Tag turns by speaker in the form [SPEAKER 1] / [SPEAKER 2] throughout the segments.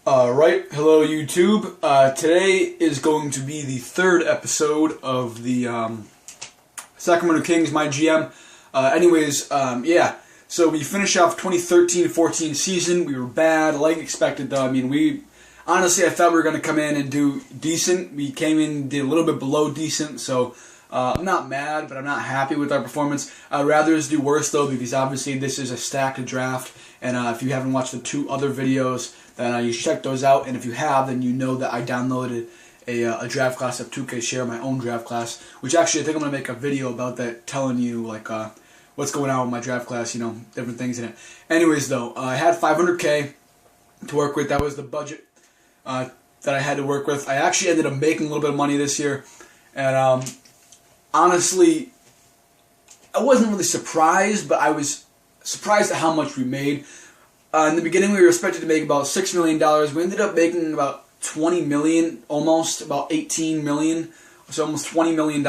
[SPEAKER 1] Alright, hello YouTube. Today is going to be the third episode of the Sacramento Kings, my GM. Yeah, so we finished off 2013-14 season. We were bad, like expected though. I mean, honestly, I thought we were going to come in and do decent. We came in, did a little bit below decent, so I'm not mad, but I'm not happy with our performance. I'd rather us do worse though, because obviously this is a stacked draft, and if you haven't watched the two other videos, then you should check those out, and if you have, then you know that I downloaded a draft class of 2K Share, my own draft class, which actually I think I'm going to make a video about that, telling you like what's going on with my draft class, you know, different things in it. Anyways though, I had 500K to work with. That was the budget that I had to work with. I actually ended up making a little bit of money this year, and honestly, I wasn't really surprised, but I was surprised at how much we made. In the beginning, we were expected to make about $6 million. We ended up making about $20 million, almost about $18 million, so almost $20 million.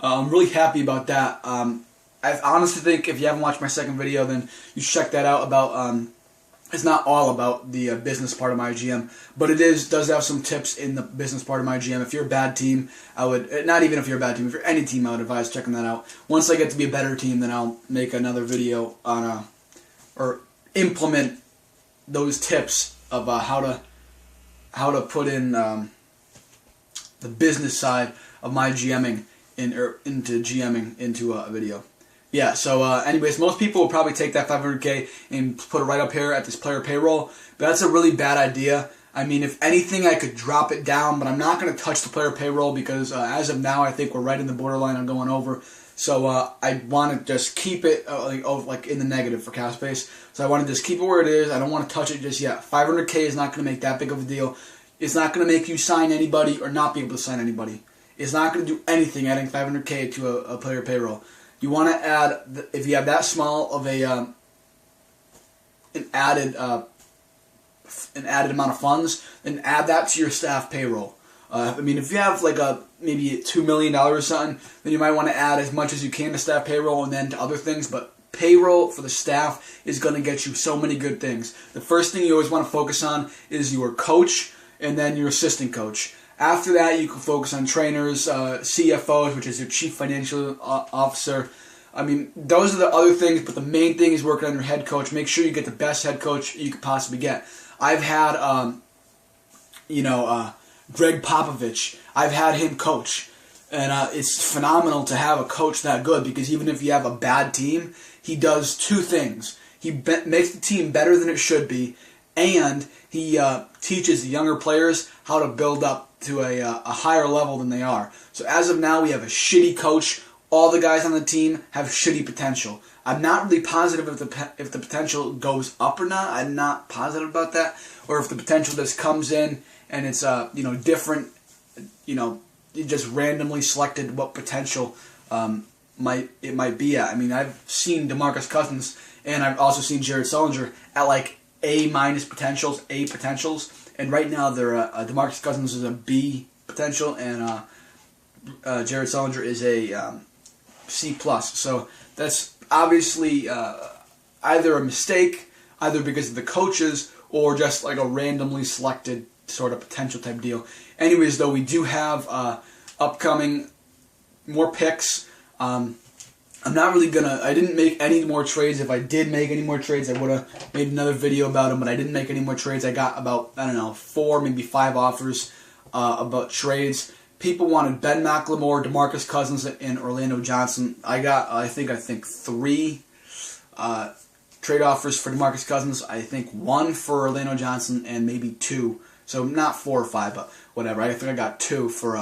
[SPEAKER 1] I'm really happy about that. I honestly think if you haven't watched my second video, then you should check that out. About it's not all about the business part of my GM, but it does have some tips in the business part of my GM. If you're a bad team, I would, not even if you're a bad team, if you're any team, I would advise checking that out. Once I get to be a better team, then I'll make another video on or implement those tips of how to put in the business side of my GMing into a video. Yeah, so anyways, most people will probably take that 500K and put it right up here at this player payroll, but that's a really bad idea. I mean, if anything, I could drop it down, but I'm not going to touch the player payroll because as of now, I think we're right in the borderline on going over. So I want to just keep it like in the negative for cap space. So I want to just keep it where it is. I don't want to touch it just yet. 500K is not going to make that big of a deal. It's not going to make you sign anybody or not be able to sign anybody. It's not going to do anything adding 500K to a player payroll. You want to add, if you have that small of an added amount of funds, then add that to your staff payroll. I mean, if you have like maybe $2 million or something, then you might want to add as much as you can to staff payroll and then to other things. But payroll for the staff is going to get you so many good things. The first thing you always want to focus on is your coach and then your assistant coach. After that, you can focus on trainers, CFOs, which is your chief financial officer. I mean, those are the other things, but the main thing is working on your head coach. Make sure you get the best head coach you could possibly get. I've had, Greg Popovich. I've had him coach, and it's phenomenal to have a coach that good, because even if you have a bad team, he does two things. He makes the team better than it should be, and he teaches the younger players how to build up to a higher level than they are. So as of now, we have a shitty coach. All the guys on the team have shitty potential. I'm not really positive if the potential goes up or not. I'm not positive about that, or if the potential just comes in and it's different. You just randomly selected what potential it might be at. I mean, I've seen DeMarcus Cousins and I've also seen Jared Sullinger at like A- potentials, A potentials, and right now they're DeMarcus Cousins is a B potential and Jared Sullinger is a C+. So that's obviously either a mistake, either because of the coaches, or just like a randomly selected sort of potential type deal. Anyways, though, we do have upcoming more picks. I'm not really I didn't make any more trades. If I did make any more trades, I would have made another video about them, but I didn't make any more trades. I got about, 4, maybe 5 offers about trades. People wanted Ben McLemore, DeMarcus Cousins, and Orlando Johnson. I got, I think 3 trade offers for DeMarcus Cousins. I think 1 for Orlando Johnson, and maybe 2. So not 4 or 5, but whatever. I think I got 2 for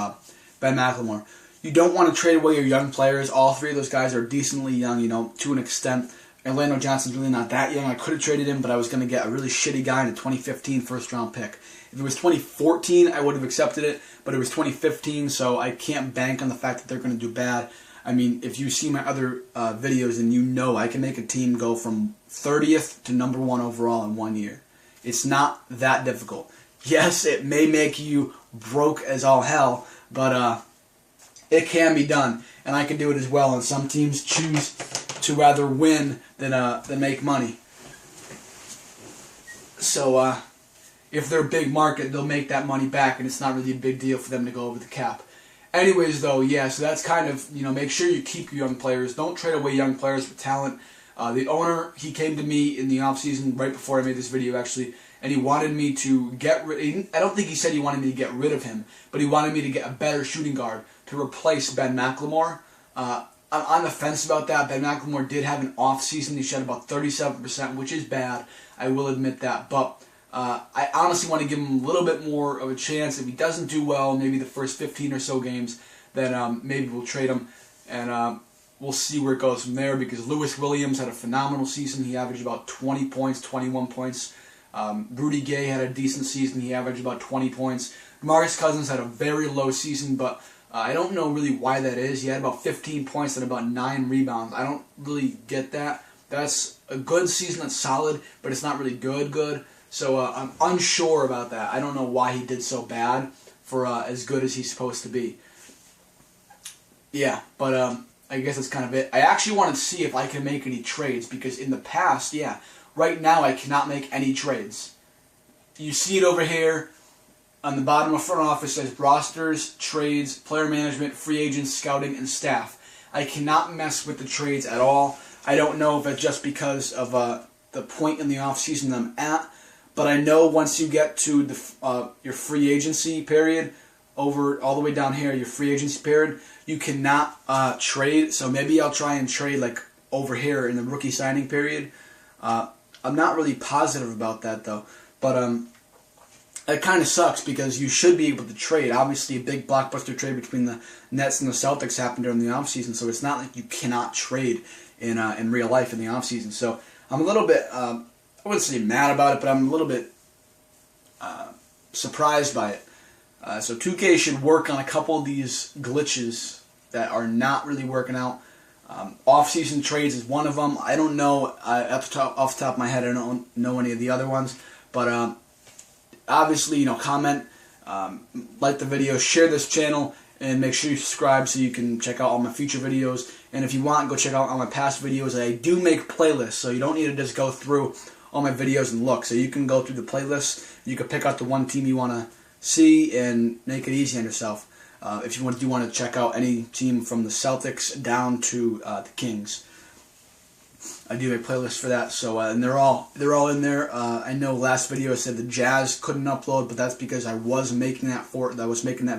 [SPEAKER 1] Ben McLemore. You don't want to trade away your young players. All 3 of those guys are decently young, to an extent. Orlando Johnson's really not that young. I could have traded him, but I was going to get a really shitty guy in a 2015 first-round pick. If it was 2014, I would have accepted it, but it was 2015, so I can't bank on the fact that they're going to do bad. I mean, if you see my other videos, then you know I can make a team go from 30th to number 1 overall in 1 year. It's not that difficult. Yes, it may make you broke as all hell, but it can be done, and I can do it as well, and some teams choose to rather win than make money. So, if they're a big market, they'll make that money back, and it's not really a big deal for them to go over the cap. Anyways, though, yeah, so that's kind of, make sure you keep your young players. Don't trade away young players for talent. The owner, he came to me in the offseason, right before I made this video, actually, and he wanted me to get rid. I don't think he said he wanted me to get rid of him, but he wanted me to get a better shooting guard to replace Ben McLemore. I'm on the fence about that. Ben McLemore did have an off season. He shot about 37%, which is bad. I will admit that, but I honestly want to give him a little bit more of a chance. If he doesn't do well, maybe the first 15 or so games, then maybe we'll trade him, and we'll see where it goes from there, because Lewis Williams had a phenomenal season. He averaged about 20 points, 21 points. Rudy Gay had a decent season. He averaged about 20 points. DeMarcus Cousins had a very low season, but I don't know really why that is. He had about 15 points and about 9 rebounds. I don't really get that. That's a good season. That's solid, but it's not really good. So I'm unsure about that. I don't know why he did so bad for as good as he's supposed to be. Yeah, but I guess that's kind of it. I actually wanted to see if I can make any trades, because in the past, yeah, right now I cannot make any trades. You see it over here on the bottom of front office. It says rosters, trades, player management, free agents, scouting, and staff. I cannot mess with the trades at all. I don't know if it's just because of the point in the off season I'm at, but I know once you get to the your free agency period, over all the way down here, your free agency period, you cannot trade. So maybe I'll try and trade like over here in the rookie signing period. I'm not really positive about that though, but it kind of sucks, because you should be able to trade. Obviously, a big blockbuster trade between the Nets and the Celtics happened during the offseason, so it's not like you cannot trade in real life in the offseason. So I'm a little bit, I wouldn't say mad about it, but I'm a little bit surprised by it. So 2K should work on a couple of these glitches that are not really working out. Off-season trades is one of them. I don't know, off the top of my head, I don't know any of the other ones. But obviously, comment, like the video, share this channel, and make sure you subscribe so you can check out all my future videos. And if you want, go check out all my past videos. I do make playlists, so you don't need to just go through all my videos and look. So you can go through the playlist. You can pick out the one team you want to see and make it easy on yourself. If you want to check out any team from the Celtics down to the Kings, I do a playlist for that. So and they're all in there. I know last video I said the Jazz couldn't upload, but that's because I was making that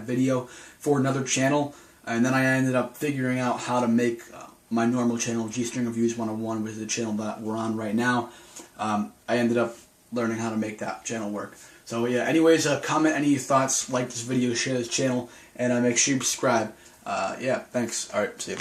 [SPEAKER 1] video for another channel, and then I ended up figuring out how to make my normal channel, G String Reviews 101, which is the channel that we're on right now. I ended up learning how to make that channel work. So yeah, anyways, comment any of your thoughts, like this video, share this channel, and make sure you subscribe. Yeah, thanks. Alright, see you.